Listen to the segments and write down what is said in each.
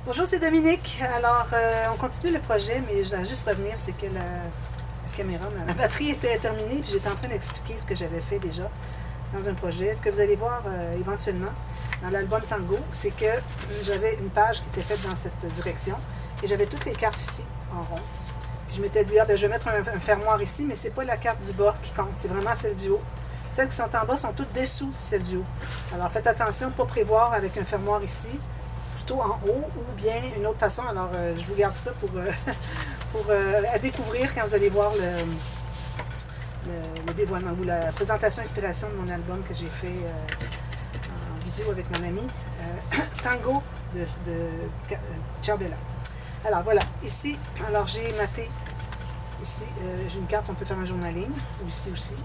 Bonjour, c'est Dominique. Alors, on continue le projet, mais je dois juste revenir, c'est que la caméra, la batterie était terminée, puis j'étais en train d'expliquer ce que j'avais fait déjà dans un projet. Ce que vous allez voir éventuellement dans l'album Tango, c'est que j'avais une page qui était faite dans cette direction, et j'avais toutes les cartes ici, en rond. Puis je m'étais dit, je vais mettre un fermoir ici, mais c'est pas la carte du bas qui compte, c'est vraiment celle du haut. Celles qui sont en bas sont toutes dessous celles du haut. Alors faites attention de ne pas prévoir avec un fermoir ici, plutôt en haut, ou bien une autre façon. Alors je vous garde ça pour à découvrir quand vous allez voir le dévoilement ou la présentation inspiration de mon album que j'ai fait en visio avec mon ami Tango de Ciao-Bella. Alors voilà, ici, alors j'ai maté, ici j'ai une carte, on peut faire un journaling, ou ici aussi.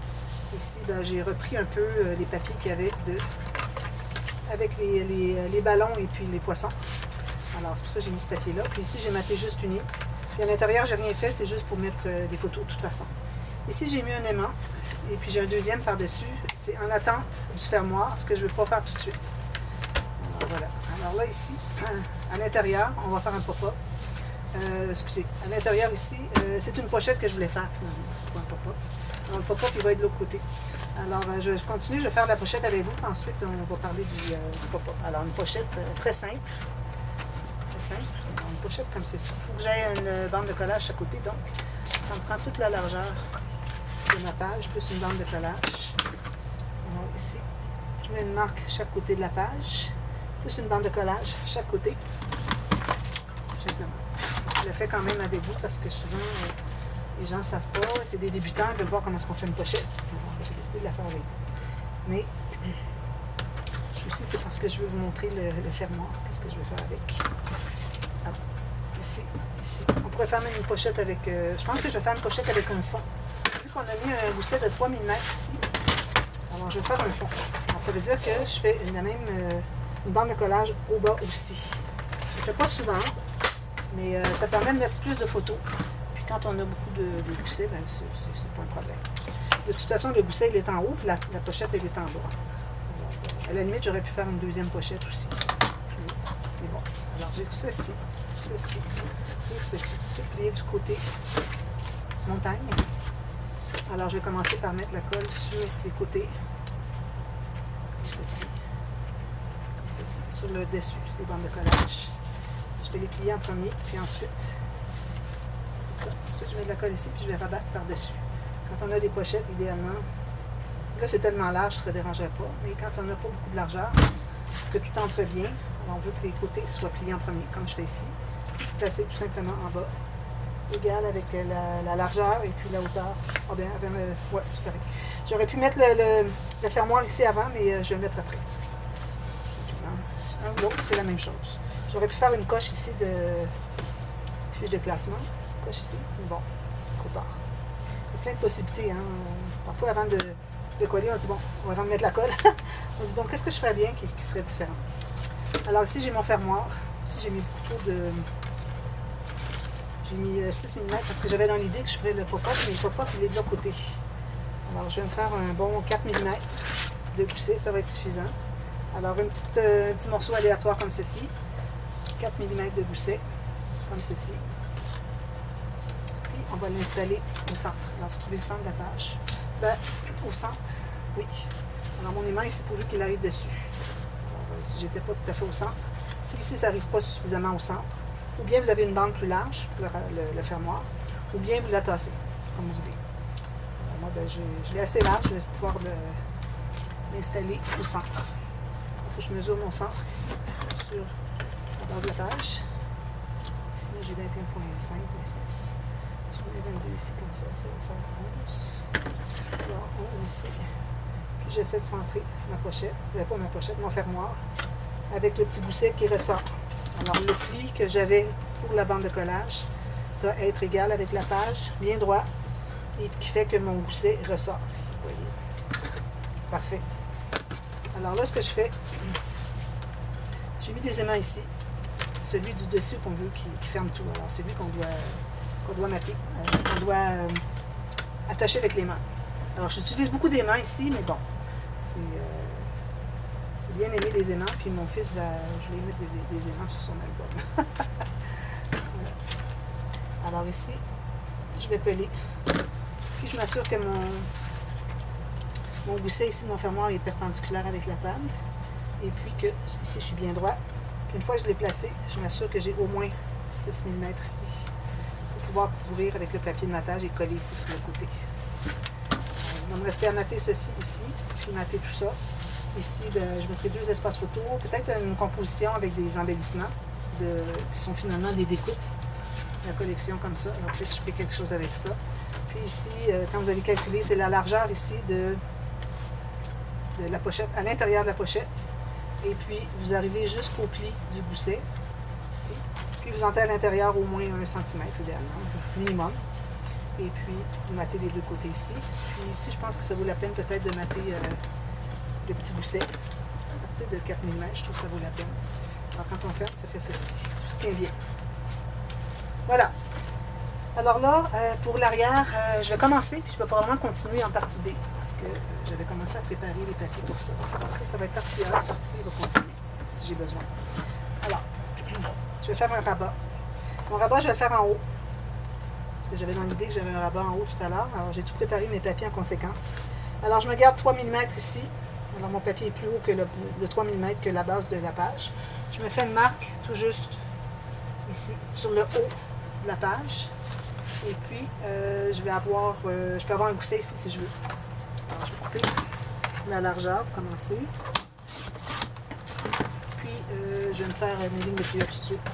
Ici, j'ai repris un peu les papiers qu'il y avait avec les ballons et puis les poissons. Alors, c'est pour ça que j'ai mis ce papier-là. Puis ici, j'ai maté juste une. Puis à l'intérieur, j'ai rien fait, c'est juste pour mettre des photos de toute façon. Ici, j'ai mis un aimant. Et puis j'ai un deuxième par-dessus. C'est en attente du fermoir, ce que je ne veux pas faire tout de suite. Alors, voilà. Alors là, ici, à l'intérieur, on va faire un pop-up. Excusez, à l'intérieur ici, c'est une pochette que je voulais faire finalement. C'est pas un pop-up. Alors, le pop-up, il va être de l'autre côté. Alors, je continue, je vais faire la pochette avec vous. Ensuite, on va parler du pop-up. Alors, une pochette très simple. Très simple. Alors, une pochette comme ceci. Il faut que j'aie une bande de collage à côté. Donc, ça me prend toute la largeur de ma page, plus une bande de collage. Alors, ici, je mets une marque chaque côté de la page, plus une bande de collage chaque côté. Tout simplement. Je le fais quand même avec vous parce que souvent... les gens ne savent pas, c'est des débutants, ils veulent voir comment est-ce qu'on fait une pochette. J'ai décidé de la faire avec vous. Mais aussi, c'est parce que je veux vous montrer le fermoir. Qu'est-ce que je vais faire avec. Alors, ici. On pourrait faire même une pochette avec... je pense que je vais faire une pochette avec un fond. Vu qu'on a mis un gousset de 3 mm ici, alors je vais faire un fond. Alors, ça veut dire que je fais une bande de collage au bas aussi. Je ne le fais pas souvent, mais ça permet de mettre plus de photos. Quand on a beaucoup de goussets, c'est pas un problème. De toute façon, le gousset, il est en haut, puis la pochette, elle est en bas. Alors, à la limite, j'aurais pu faire une deuxième pochette aussi. Mais bon, alors j'ai ceci, et ceci, tout plié du côté montagne. Alors, je vais commencer par mettre la colle sur les côtés, comme ceci, sur le dessus, les bandes de collage. Je vais les plier en premier, puis ensuite... Ensuite, je mets de la colle ici, puis je vais rabattre par-dessus. Quand on a des pochettes, idéalement, là, c'est tellement large, ça ne dérangerait pas, mais quand on n'a pas beaucoup de largeur, que tout entre bien, alors on veut que les côtés soient pliés en premier, comme je fais ici. Je vais placer tout simplement en bas, égal avec la largeur et puis la hauteur. Ah bien, ouais, c'est correct. J'aurais pu mettre le fermoir ici avant, mais je vais le mettre après. Un ou l'autre, c'est la même chose. J'aurais pu faire une coche ici de fiche de classement. Coche ici. Bon, trop tard. Il y a plein de possibilités. Hein. Parfois, avant de coller, on se dit, bon, avant de mettre la colle, on se dit, bon, qu'est-ce que je ferais bien qui serait différent? Alors ici, j'ai mon fermoir. Ici, j'ai mis beaucoup trop de... J'ai mis 6 mm parce que j'avais dans l'idée que je ferais le pop-up, mais le pop-up, il est de l'autre côté. Alors, je vais me faire un bon 4 mm de gousset, ça va être suffisant. Alors, un petit morceau aléatoire comme ceci. 4 mm de gousset, comme ceci. On va l'installer au centre. Alors, vous trouvez le centre de la page. Au centre, oui. Alors, mon aimant ici, pourvu qu'il arrive dessus. Alors, si j'étais pas tout à fait au centre. Si ici, ça n'arrive pas suffisamment au centre, ou bien vous avez une bande plus large pour le fermoir, ou bien vous la tassez, comme vous voulez. Alors, moi, je l'ai assez large, je vais pouvoir l'installer au centre. Il faut que je mesure mon centre ici, sur la base de la page. Ici, j'ai 21,5, 6. Je mets 22 ici comme ça va faire 11. Alors 11 ici. Puis j'essaie de centrer ma pochette, c'est pas ma pochette, mon fermoir, avec le petit gousset qui ressort. Alors le pli que j'avais pour la bande de collage doit être égal avec la page, bien droit, et qui fait que mon gousset ressort ici, vous voyez. Parfait. Alors là, ce que je fais, j'ai mis des aimants ici. Celui du dessus qu'on veut qui ferme tout. Alors c'est lui qu'on doit mater, qu'on doit attacher avec les mains. Alors j'utilise beaucoup d'aimants ici, mais bon, c'est J'ai bien aimé des aimants, puis mon fils va, je vais mettre des aimants sur son album. Voilà. Alors ici, je vais peler. Puis je m'assure que mon gousset ici, mon fermoir est perpendiculaire avec la table. Et puis que ici, je suis bien droit. Puis une fois que je l'ai placé, je m'assure que j'ai au moins 6 mm ici pour pouvoir couvrir avec le papier de matage et coller ici sur le côté. Il va me rester à mater ceci ici, puis mater tout ça. Ici, je mettrai 2 espaces photo, peut-être une composition avec des embellissements qui sont finalement des découpes. La collection comme ça. Alors peut-être que je ferai quelque chose avec ça. Puis ici, quand vous avez calculé, c'est la largeur ici de la pochette, à l'intérieur de la pochette. Et puis, vous arrivez jusqu'au pli du gousset, ici. Puis, vous entrez à l'intérieur au moins 1 cm, idéalement, minimum. Et puis, vous matez les deux côtés ici. Puis ici, je pense que ça vaut la peine peut-être de mater le petit gousset. À partir de 4 mm, je trouve que ça vaut la peine. Alors, quand on ferme, ça fait ceci. Tout se tient bien. Voilà. Alors là, pour l'arrière, je vais commencer, puis je vais probablement continuer en partie B, parce que j'avais commencé à préparer les papiers pour ça. Alors ça va être partie A, partie B va continuer, si j'ai besoin. Alors, je vais faire un rabat. Mon rabat, je vais le faire en haut, parce que j'avais dans l'idée que j'avais un rabat en haut tout à l'heure. Alors, j'ai tout préparé mes papiers en conséquence. Alors, je me garde 3 mm ici. Alors, mon papier est plus haut que le 3 mm que la base de la page. Je me fais une marque tout juste ici, sur le haut de la page. Et puis, je peux avoir un gousset ici si je veux. Alors, je vais couper la largeur pour commencer. Puis, je vais me faire mes lignes de pliure tout de suite.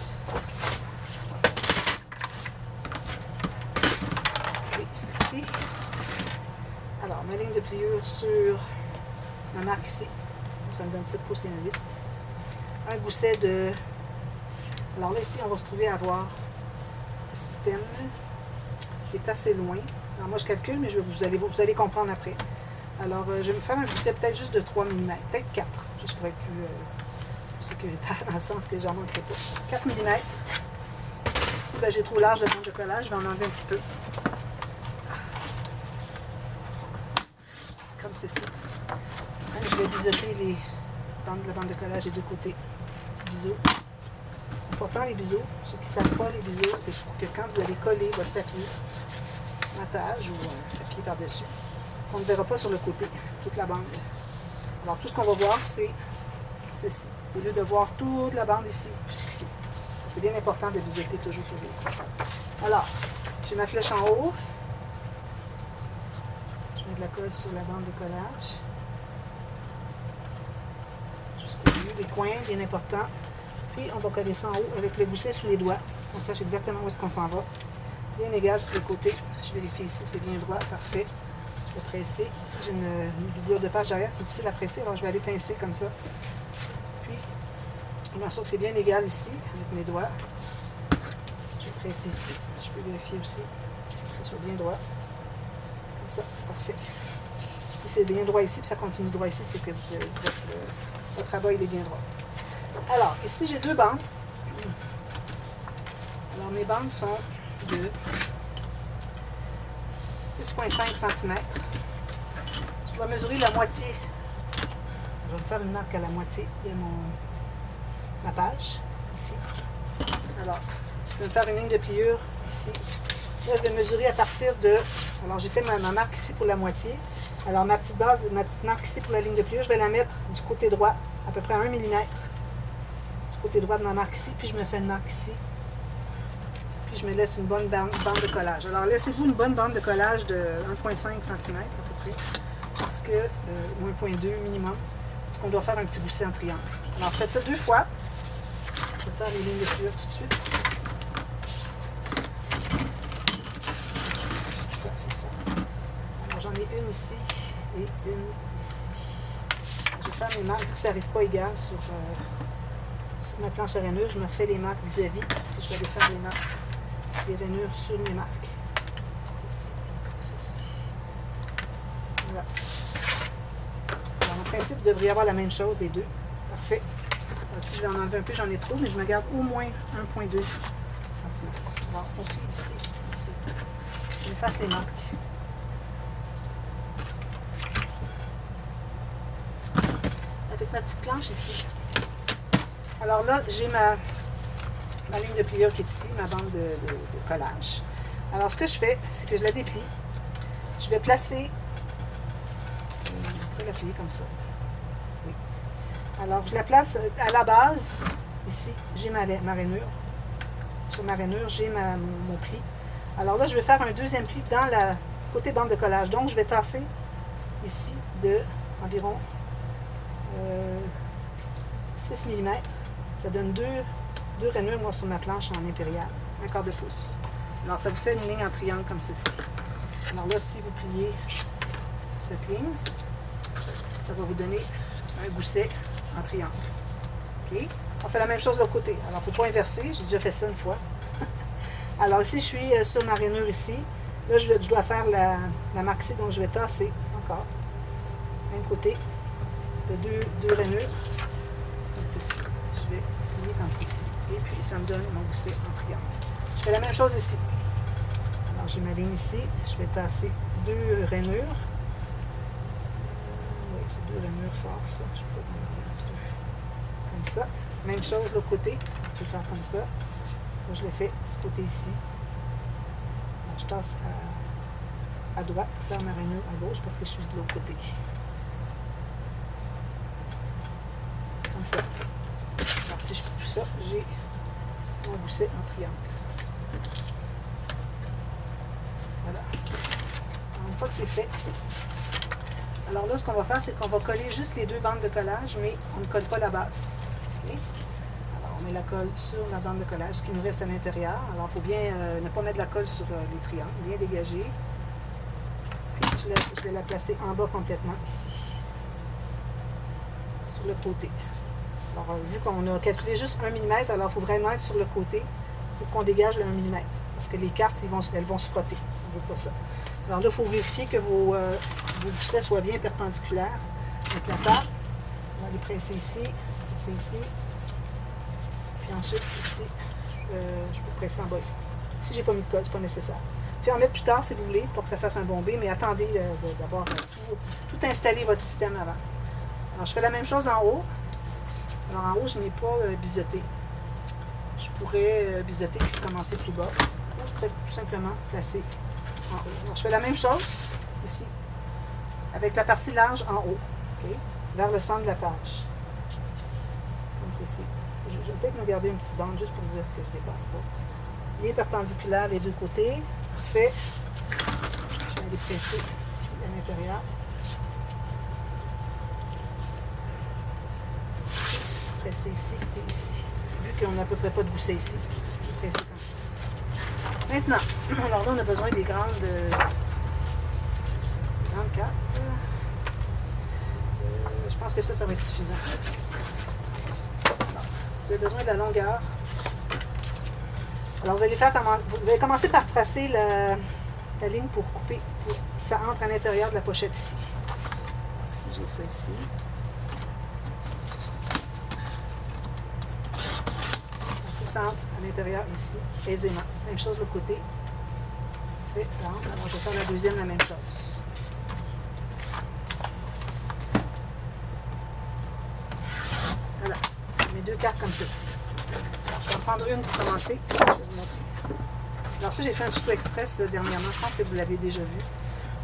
Ici. Alors, ma ligne de pliure sur ma marque ici. Ça me donne 7 pouces et un 8. Un gousset de... Alors là, ici, on va se trouver à avoir le système qui est assez loin. Alors moi, je calcule, mais vous allez comprendre après. Alors, je vais me faire un gousset peut-être juste de 3 mm, peut-être 4, juste pour être plus sécuritaire, dans le sens que j'en manquerai pas. 4 mm. Ici, ben, j'ai trop large de bande de collage, je vais en enlever un petit peu. Comme ceci. Je vais biseauter la bande de collage des deux côtés. Petit biseau. Important, les biseaux, ceux qui ne savent pas, les biseaux, c'est que quand vous allez coller votre papier, matage ou papier par-dessus, on ne verra pas sur le côté, toute la bande. Alors, tout ce qu'on va voir, c'est ceci. Au lieu de voir toute la bande ici, jusqu'ici. C'est bien important de biseauter toujours. Alors, j'ai ma flèche en haut. Je mets de la colle sur la bande de collage. Jusqu'au bout des coins, bien important. Puis, on va coller ça en haut avec le gousset sous les doigts. On sache exactement où est-ce qu'on s'en va. Bien égal sur le côté. Je vérifie ici, c'est bien droit. Parfait. Je vais presser. Ici, j'ai une doublure de page derrière. C'est difficile à presser, alors je vais aller pincer comme ça. Puis, je m'assure que c'est bien égal ici, avec mes doigts. Je vais presser ici. Je peux vérifier aussi que ça soit bien droit. Comme ça, c'est parfait. Si c'est bien droit ici, puis ça continue droit ici, c'est que votre rabat, il est bien droit. Alors, ici, j'ai 2 bandes. Alors, mes bandes sont de 6,5 cm. Je dois mesurer la moitié. Je vais me faire une marque à la moitié de ma page, ici. Alors, je vais me faire une ligne de pliure ici. Là, je vais mesurer à partir de... Alors, j'ai fait ma marque ici pour la moitié. Alors, ma petite marque ici pour la ligne de pliure, je vais la mettre du côté droit, à peu près 1 mm. Côté droit de ma marque ici, puis je me fais une marque ici. Puis je me laisse une bonne bande de collage. Alors laissez-vous une bonne bande de collage de 1,5 cm à peu près, parce que, ou 1,2 minimum, parce qu'on doit faire un petit gousset en triangle. Alors faites ça 2 fois. Je vais faire les lignes de pliure tout de suite. C'est ça. Alors j'en ai une ici et une ici. Je vais faire mes marques, vu que ça n'arrive pas égal sur ma planche à rainure, je me fais les marques vis-à-vis. Je vais aller faire les rainures sur mes marques. Ceci, comme ceci. Voilà. Alors, en principe, il devrait y avoir la même chose, les deux. Parfait. Alors, si je vais en enlever un peu, j'en ai trop, mais je me garde au moins 1,2 cm. Alors, on fait ici, ici. Je fasse les marques. avec ma petite planche ici. Alors là, j'ai ma ligne de pliure qui est ici, ma bande de collage. Alors, ce que je fais, c'est que je la déplie. Je vais placer... On pourrait la plier comme ça. Oui. Alors, je la place à la base. Ici, j'ai ma rainure. Sur ma rainure, j'ai mon pli. Alors là, je vais faire un deuxième pli dans la côté bande de collage. Donc, je vais tasser ici de environ 6 mm. Ça donne deux rainures, moi, sur ma planche en impérial. Un quart de pouce. Alors, ça vous fait une ligne en triangle comme ceci. Alors là, si vous pliez sur cette ligne, ça va vous donner un gousset en triangle. OK? On fait la même chose de l'autre côté. Alors, il ne faut pas inverser. J'ai déjà fait ça une fois. Alors, ici, je suis sur ma rainure ici. Là, je dois faire la marque ici, donc je vais tasser encore. Même côté de deux rainures, comme ceci. Je vais plier comme ceci. Et puis, ça me donne mon gousset en triangle. Je fais la même chose ici. Alors, j'ai ma ligne ici. Je vais tasser deux rainures. Oui, c'est deux rainures fortes, ça. Je vais peut-être en mettre un petit peu comme ça. Même chose de l'autre côté. Je vais faire comme ça. Là, je le fais de ce côté ici. Alors, je tasse à droite pour faire ma rainure à gauche parce que je suis de l'autre côté. Comme ça. Alors, si je fais tout ça, j'ai mon gousset en triangle. Voilà. Alors, une fois que c'est fait, alors là, ce qu'on va faire, c'est qu'on va coller juste les deux bandes de collage, mais on ne colle pas la base. Okay? Alors, on met la colle sur la bande de collage, ce qui nous reste à l'intérieur. Alors, il faut bien ne pas mettre la colle sur les triangles, bien dégager. Puis, je vais la placer en bas complètement ici, sur le côté. Alors, vu qu'on a calculé juste 1 mm, alors il faut vraiment être sur le côté pour qu'on dégage le 1 mm. Parce que les cartes, elles vont se frotter. On ne veut pas ça. Alors là, il faut vérifier que vos goussets soient bien perpendiculaires avec la table. On va les presser ici, Puis ensuite, ici, je peux presser en bas ici. Si je n'ai pas mis de colle, ce n'est pas nécessaire. Puis en mettre plus tard si vous voulez, pour que ça fasse un bombé, mais attendez d'avoir tout installé votre système avant. Alors, je fais la même chose en haut. Alors, en haut, je n'ai pas biseauté. Je pourrais biseauter puis commencer plus bas. Là, je pourrais tout simplement placer en haut. Alors, je fais la même chose ici, avec la partie large en haut, okay, vers le centre de la page. Comme ceci. Je vais peut-être me garder une petite bande juste pour dire que je ne dépasse pas. Bien perpendiculaire les deux côtés. Parfait. Je vais aller presser ici à l'intérieur. Presser ici et ici. Vu qu'on n'a à peu près pas de gousset ici, je vais presser comme ça. Maintenant, alors là, on a besoin des grandes cartes. Je pense que ça va être suffisant. Alors, vous avez besoin de la longueur. Alors, vous allez commencer par tracer la ligne pour couper, pour que ça entre à l'intérieur de la pochette ici. Alors, si j'ai ça ici. Ça entre à l'intérieur ici, aisément. Même chose de l'autre côté. Et ça entre. Alors, je vais faire la deuxième, la même chose. Voilà. Mes deux cartes comme ceci. Alors, je vais en prendre une pour commencer. Je vais vous montrer. Alors, ça, j'ai fait un tuto express dernièrement. Je pense que vous l'avez déjà vu.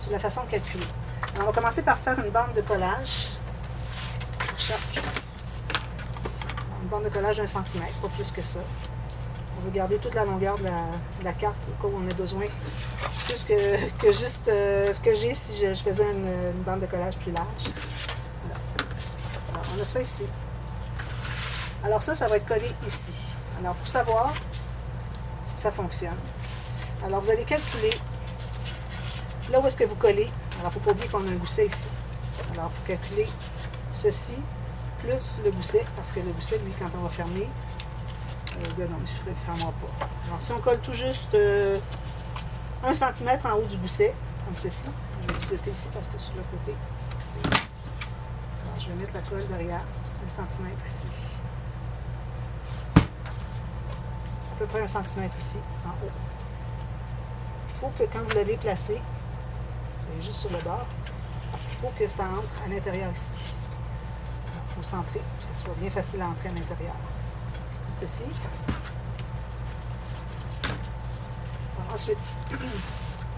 Sur la façon de calculer. Alors, on va commencer par se faire une bande de collage sur chaque. Une bande de collage d'1 cm, pas plus que ça. On va garder toute la longueur de la carte au cas où on a besoin. Plus que juste ce que j'ai si je faisais une bande de collage plus large. Voilà. Alors, on a ça ici. Alors ça va être collé ici. Alors, pour savoir si ça fonctionne, alors vous allez calculer là où est-ce que vous collez. Alors, il ne faut pas oublier qu'on a un gousset ici. Alors, il faut calculer ceci plus le gousset, parce que le gousset, lui, quand on va fermer, non, il suffit de fermer pas. Alors, si on colle tout juste 1 cm en haut du gousset, comme ceci, je vais biseauter ici parce que sur le côté, alors, je vais mettre la colle derrière, 1 cm ici. À peu près 1 cm ici, en haut. Il faut que quand vous l'avez placé, vous allez juste sur le bord, parce qu'il faut que ça entre à l'intérieur ici. faut centrer pour que ce soit bien facile à entrer à l'intérieur. Comme ceci. Ensuite,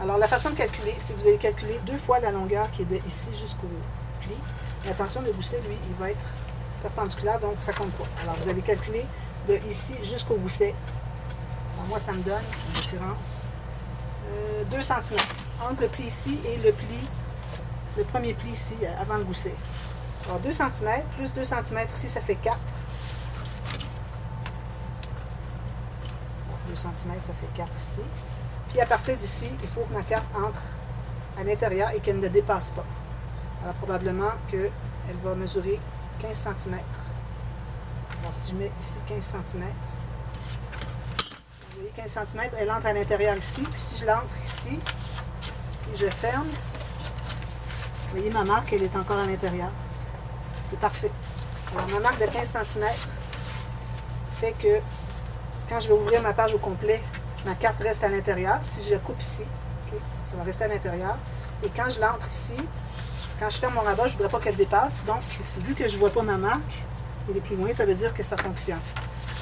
alors la façon de calculer, c'est que vous allez calculer 2 fois la longueur qui est de ici jusqu'au pli. Mais attention, le gousset, lui, il va être perpendiculaire, donc ça compte pas. Alors vous allez calculer de ici jusqu'au gousset. Alors moi, ça me donne, en l'occurrence, 2 cm entre le pli ici et le premier pli ici, avant le gousset. Alors 2 cm plus 2 cm ici, ça fait 4. 2 cm, ça fait 4 ici. Puis à partir d'ici, il faut que ma carte entre à l'intérieur et qu'elle ne dépasse pas. Alors probablement qu'elle va mesurer 15 cm. Alors si je mets ici 15 cm, vous voyez 15 cm, elle entre à l'intérieur ici. Puis si je l'entre ici, et je ferme, vous voyez ma marque, elle est encore à l'intérieur. C'est parfait. Alors ma marque de 15 cm fait que quand je vais ouvrir ma page au complet, ma carte reste à l'intérieur. Si je la coupe ici, okay, ça va rester à l'intérieur. Et quand je l'entre ici, quand je ferme mon rabat, je ne voudrais pas qu'elle dépasse. Donc, vu que je ne vois pas ma marque, elle est plus loin, ça veut dire que ça fonctionne.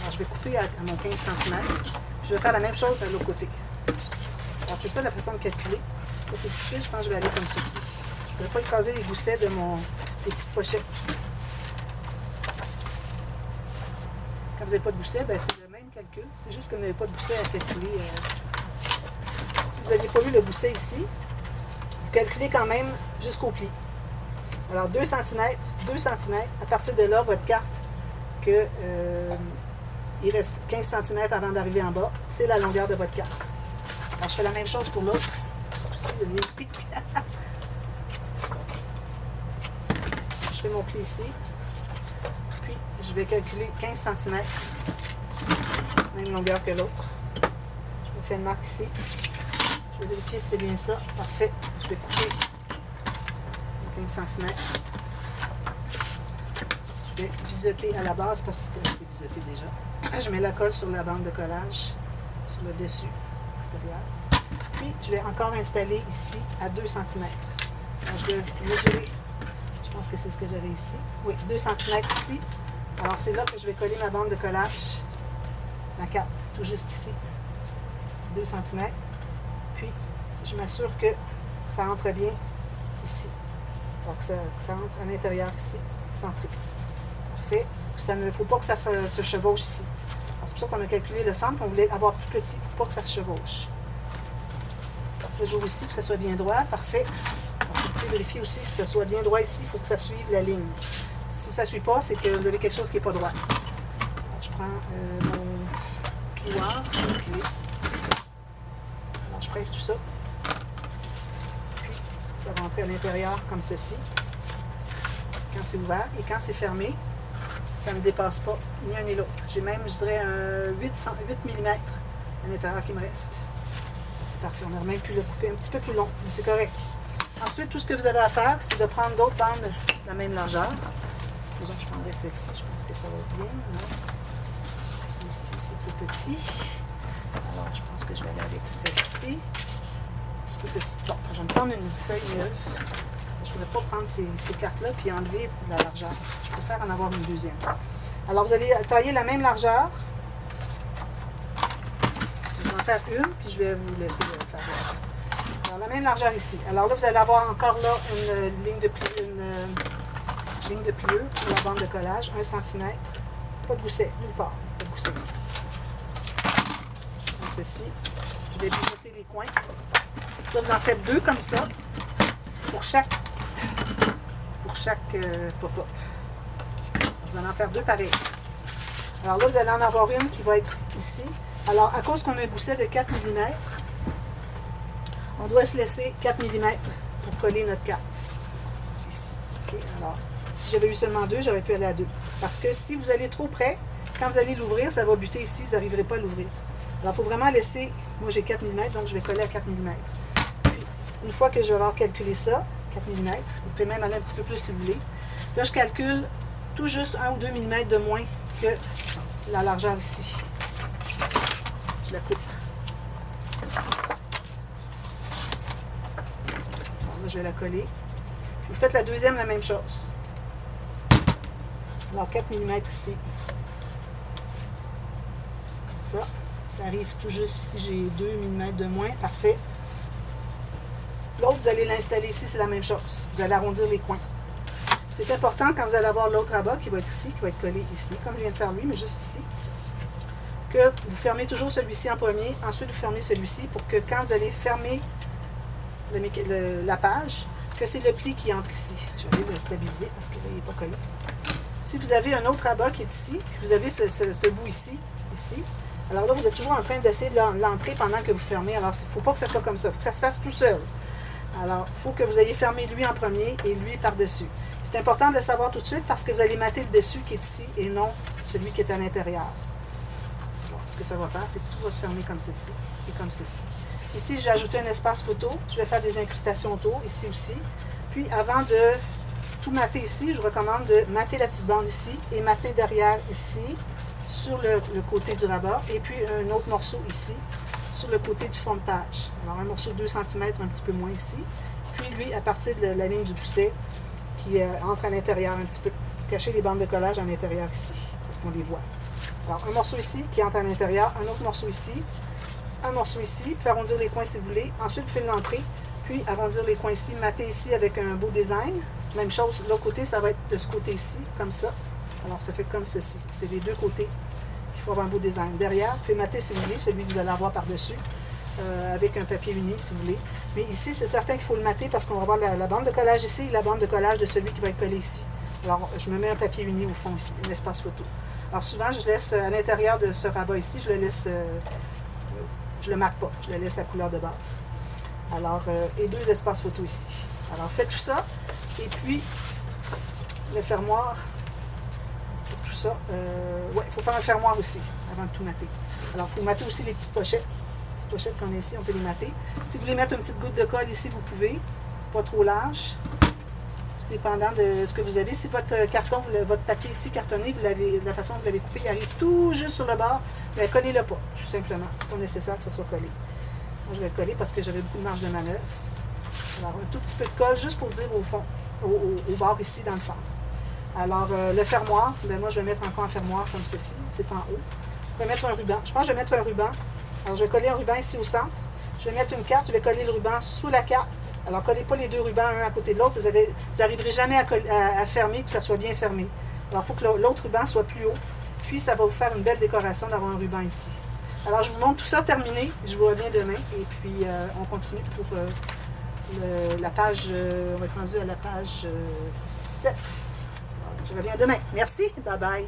Alors, je vais couper à mon 15 cm. Je vais faire la même chose à l'autre côté. Alors, c'est ça la façon de calculer. Là, c'est difficile, je pense que je vais aller comme ceci. Je ne voudrais pas écraser les goussets de des petites pochettes. Quand vous n'avez pas de gousset, ben, c'est le même calcul. C'est juste que vous n'avez pas de gousset à calculer. Si vous n'aviez pas eu le gousset ici, vous calculez quand même jusqu'au pli. Alors 2 cm, 2 cm, à partir de là, votre carte, il reste 15 cm avant d'arriver en bas, c'est la longueur de votre carte. Alors je fais la même chose pour l'autre. Je fais mon pli ici. Puis je vais calculer 15 cm. Même longueur que l'autre. Je me fais une marque ici. Je vais vérifier si c'est bien ça. Parfait. Je vais couper 15 cm. Je vais biseauter à la base parce que c'est biseauté déjà. Je mets la colle sur la bande de collage, sur le dessus extérieur. Puis je vais encore installer ici à 2 cm. Alors je vais mesurer. Je pense que c'est ce que j'avais ici. Oui, 2 cm ici. Alors c'est là que je vais coller ma bande de collage. Ma carte, tout juste ici, 2 cm. Puis, je m'assure que ça entre bien ici. Donc, ça entre à l'intérieur ici, centré. Parfait. Ça ne faut pas que ça se chevauche ici. C'est pour ça qu'on a calculé le centre, on voulait avoir plus petit pour pas que ça se chevauche. Donc, j'ouvre ici pour que ça soit bien droit. Parfait. Donc, vous pouvez vérifier aussi si ça soit bien droit ici, il faut que ça suive la ligne. Si ça ne suit pas, c'est que vous avez quelque chose qui n'est pas droit. Alors, je prends mon plioir, parce qu'il est ici. Alors, je presse tout ça. Puis, ça va entrer à l'intérieur comme ceci. Quand c'est ouvert. Et quand c'est fermé, ça ne dépasse pas ni un ni l'autre. J'ai même, je dirais, un 8 mm à l'intérieur qui me reste. C'est parfait. On aurait même pu le couper un petit peu plus long, mais c'est correct. Ensuite, tout ce que vous avez à faire, c'est de prendre d'autres bandes de la même largeur. Supposons que je prendrais celle-ci. Je pense que ça va être bien. Ici, c'est tout petit. Alors, je pense que je vais aller avec celle-ci. Tout petit. Bon, je vais me prendre une feuille neuve. Je ne voudrais pas prendre ces cartes-là puis enlever la largeur. Je préfère en avoir une deuxième. Alors, vous allez tailler la même largeur. Je vais en faire une, puis je vais vous laisser le faire. Alors, la même largeur ici. Alors là, vous allez avoir encore là une ligne de pliure sur la bande de collage, 1 cm. Pas de gousset, nulle part. Pas de gousset ici. Comme ceci. Je vais biseauter les coins. Là, vous en faites 2 comme ça pour chaque pop-up. Vous allez en faire 2 pareils. Alors là, vous allez en avoir une qui va être ici. Alors, à cause qu'on a un gousset de 4 mm, on doit se laisser 4 mm pour coller notre carte. Ici. Okay. Alors, si j'avais eu seulement 2, j'aurais pu aller à 2. Parce que si vous allez trop près, quand vous allez l'ouvrir, ça va buter ici, vous n'arriverez pas à l'ouvrir. Alors, il faut vraiment laisser, moi j'ai 4 mm, donc je vais coller à 4 mm. Puis, une fois que je vais avoir calculé ça, 4 mm, vous pouvez même aller un petit peu plus si vous voulez. Là, je calcule tout juste 1 ou 2 mm de moins que la largeur ici. Je la coupe. Alors là, je vais la coller. Vous faites la deuxième, la même chose. Alors 4 mm ici. Ça arrive tout juste ici, j'ai 2 mm de moins, parfait. L'autre, vous allez l'installer ici, c'est la même chose. Vous allez arrondir les coins. C'est important quand vous allez avoir l'autre rabat qui va être ici, qui va être collé ici, comme je viens de faire lui, mais juste ici, que vous fermez toujours celui-ci en premier, ensuite vous fermez celui-ci pour que quand vous allez fermer la page, que c'est le pli qui entre ici. Je vais le stabiliser parce que là, il n'est pas collé. Si vous avez un autre rabat qui est ici, vous avez ce bout ici, alors là, vous êtes toujours en train d'essayer de l'entrer pendant que vous fermez. Alors, il ne faut pas que ça soit comme ça, il faut que ça se fasse tout seul. Alors, il faut que vous ayez fermé lui en premier et lui par-dessus. C'est important de le savoir tout de suite parce que vous allez mater le dessus qui est ici et non celui qui est à l'intérieur. Ce que ça va faire, c'est que tout va se fermer comme ceci et comme ceci. Ici, j'ai ajouté un espace photo. Je vais faire des incrustations autour, ici aussi. Puis, avant de tout mater ici, je recommande de mater la petite bande ici et mater derrière ici, sur le côté du rabat. Et puis, un autre morceau ici, sur le côté du fond de page. Alors, un morceau de 2 cm, un petit peu moins ici. Puis, lui, à partir de la ligne du gousset, qui entre à l'intérieur un petit peu. Cacher les bandes de collage à l'intérieur ici, parce qu'on les voit. Alors, un morceau ici qui entre à l'intérieur, un autre morceau ici, un morceau ici, puis arrondir les coins si vous voulez. Ensuite, vous faites l'entrée, puis arrondir les coins ici, mater ici avec un beau design. Même chose, l'autre côté, ça va être de ce côté ici, comme ça. Alors, ça fait comme ceci. C'est les deux côtés qu'il faut avoir un beau design. Derrière, vous faites mater si vous voulez, celui que vous allez avoir par-dessus, avec un papier uni si vous voulez. Mais ici, c'est certain qu'il faut le mater parce qu'on va avoir la bande de collage ici et la bande de collage de celui qui va être collé ici. Alors, je me mets un papier uni au fond ici, un espace photo. Alors, souvent, je laisse à l'intérieur de ce rabat ici, je le laisse, je le mate pas, je le laisse la couleur de base. Alors, et 2 espaces photo ici. Alors, faites tout ça. Et puis, le fermoir, tout ça, ouais, il faut faire un fermoir aussi avant de tout mater. Alors, il faut mater aussi les petites pochettes. Les petites pochettes qu'on a ici, on peut les mater. Si vous voulez mettre une petite goutte de colle ici, vous pouvez. Pas trop large. Dépendant de ce que vous avez. Si votre carton, votre papier ici cartonné, vous l'avez, de la façon dont vous l'avez coupé, il arrive tout juste sur le bord, bien, collez-le pas, tout simplement. C'est pas nécessaire que ça soit collé. Moi, je vais le coller parce que j'avais beaucoup de marge de manœuvre. Alors, un tout petit peu de colle, juste pour dire au fond, au bord ici, dans le centre. Alors, le fermoir, bien, moi, je vais mettre encore un fermoir comme ceci, c'est en haut. Je vais mettre un ruban. Je pense que je vais mettre un ruban. Alors, je vais coller un ruban ici au centre. Je vais mettre une carte, je vais coller le ruban sous la carte. Alors, collez pas les deux rubans un à côté de l'autre, vous n'arriverez jamais à fermer, que ça soit bien fermé. Alors, il faut que l'autre ruban soit plus haut. Puis, ça va vous faire une belle décoration d'avoir un ruban ici. Alors, je vous montre tout ça terminé. Je vous reviens demain. Et puis, on continue pour la page, on va être rendu à la page 7. Alors, je reviens demain. Merci. Bye bye.